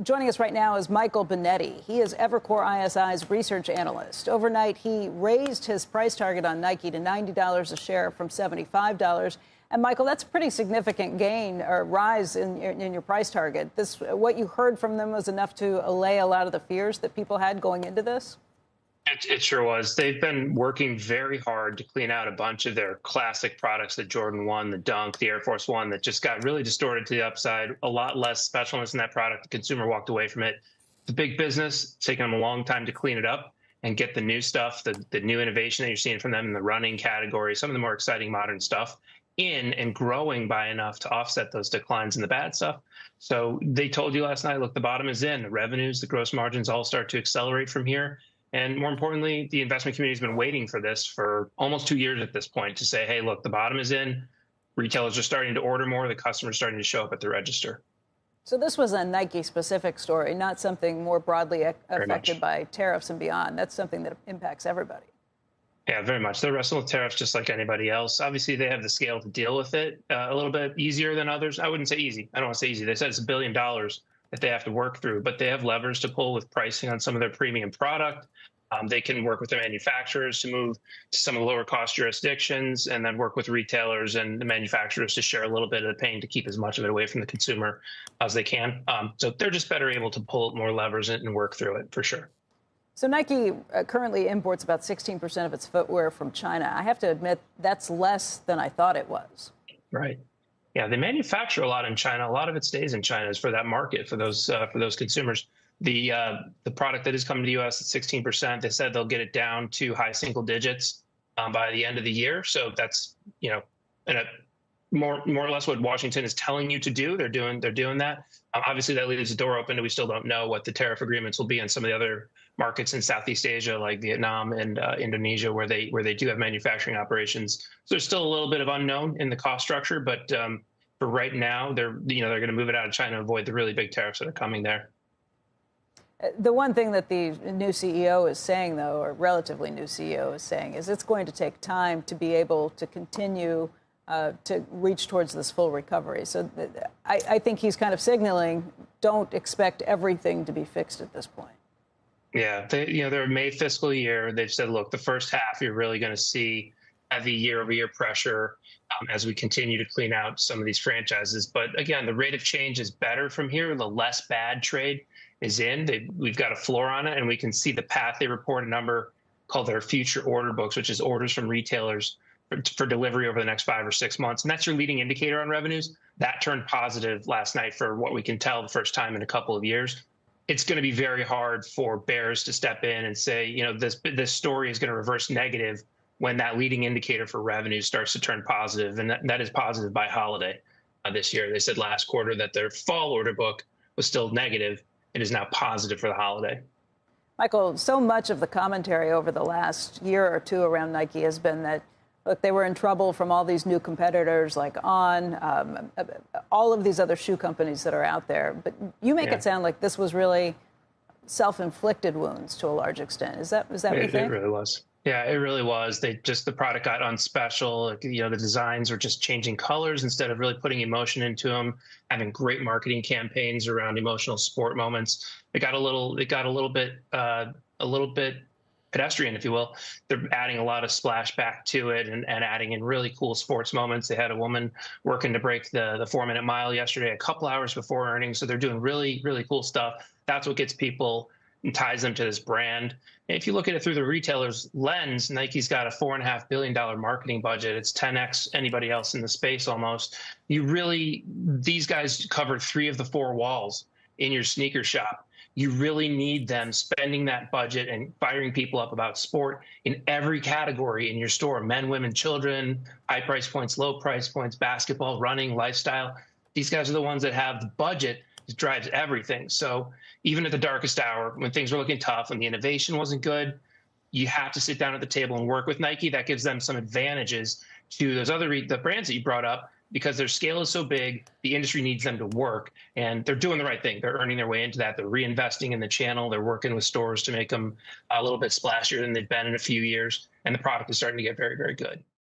Joining us right now is Michael Binetti. He is Evercore ISI's research analyst. Overnight, he raised his price target on Nike to $90 a share from $75. And Michael, that's a pretty significant gain or rise in your price target. What you heard from them was enough to allay a lot of the fears that people had going into this? It sure was. They've been working very hard to clean out a bunch of their classic products, the Jordan 1, the Dunk, the Air Force 1, that just got really distorted to the upside. A lot less specialness in that product. The consumer walked away from it. It's a big business. It's taken them a long time to clean it up and get the new stuff, the new innovation that you're seeing from them in the running category, some of the more exciting modern stuff in and growing by enough to offset those declines in the bad stuff. So they told you last night, look, the bottom is in. The revenues, the gross margins all start to accelerate from here. And more importantly, the investment community has been waiting for this for almost 2 years at this point to say, hey, look, the bottom is in. Retailers are starting to order more. The customers are starting to show up at the register. So this was a Nike-specific story, not something more broadly affected by tariffs and beyond. That's something that impacts everybody. Yeah, very much. They're wrestling with tariffs just like anybody else. Obviously, they have the scale to deal with it a little bit easier than others. I wouldn't say easy. I don't want to say easy. They said it's $1 billion that they have to work through, but they have levers to pull with pricing on some of their premium product. They can work with the manufacturers to move to some of the lower cost jurisdictions and then work with retailers and the manufacturers to share a little bit of the pain to keep as much of it away from the consumer as they can. So they're just better able to pull more levers and work through it for sure. So Nike currently imports about 16% of its footwear from China. I have to admit, that's less than I thought it was. Right. Yeah, they manufacture a lot in China. A lot of it stays in China is for that market, for those consumers. The product that is coming to the U.S. at 16%, they said they'll get it down to high single digits by the end of the year. So that's, in a more or less what Washington is telling you to do. They're doing that. Obviously, that leaves the door open, and we still don't know what the tariff agreements will be in some of the other markets in Southeast Asia, like Vietnam and Indonesia, where they do have manufacturing operations. So there's still a little bit of unknown in the cost structure, but for right now, they're going to move it out of China and avoid the really big tariffs that are coming there. The one thing that the new CEO is saying, though, or relatively new CEO is saying, is it's going to take time to be able to continue to reach towards this full recovery. So I think he's kind of signaling, don't expect everything to be fixed at this point. Yeah, their May fiscal year, they've said, look, the first half, you're really going to see heavy year-over-year pressure as we continue to clean out some of these franchises. But again, the rate of change is better from here. The less bad trade is in. We've got a floor on it, and we can see the path. They report a number called their future order books, which is orders from retailers for delivery over the next 5 or 6 months. And that's your leading indicator on revenues. That turned positive last night for what we can tell the first time in a couple of years. It's going to be very hard for bears to step in and say, this story is going to reverse negative when that leading indicator for revenue starts to turn positive. And that is positive by holiday this year. They said last quarter that their fall order book was still negative. It is now positive for the holiday. Michael, so much of the commentary over the last year or two around Nike has been that, look, they were in trouble from all these new competitors like all of these other shoe companies that are out there. But you make it sound like this was really self-inflicted wounds to a large extent. Is that what you think? It really was. Yeah, it really was. The product got unspecial. The designs were just changing colors instead of really putting emotion into them, having great marketing campaigns around emotional sport moments. It got a little bit pedestrian, if you will. They're adding a lot of splashback to it and adding in really cool sports moments. They had a woman working to break the 4-minute mile yesterday, a couple hours before earnings. So they're doing really, really cool stuff. That's what gets people and ties them to this brand. And if you look at it through the retailer's lens, Nike's got a $4.5 billion marketing budget. It's 10x anybody else in the space almost. These guys cover 3 of the 4 walls in your sneaker shop. You really need them spending that budget and firing people up about sport in every category in your store: men, women, children, high price points, low price points, basketball, running, lifestyle. These guys are the ones that have the budget that drives everything. So even at the darkest hour, when things were looking tough and the innovation wasn't good, you have to sit down at the table and work with Nike. That gives them some advantages to those the brands that you brought up, because their scale is so big, the industry needs them to work, and they're doing the right thing. They're earning their way into that. They're reinvesting in the channel. They're working with stores to make them a little bit splashier than they've been in a few years, and the product is starting to get very, very good.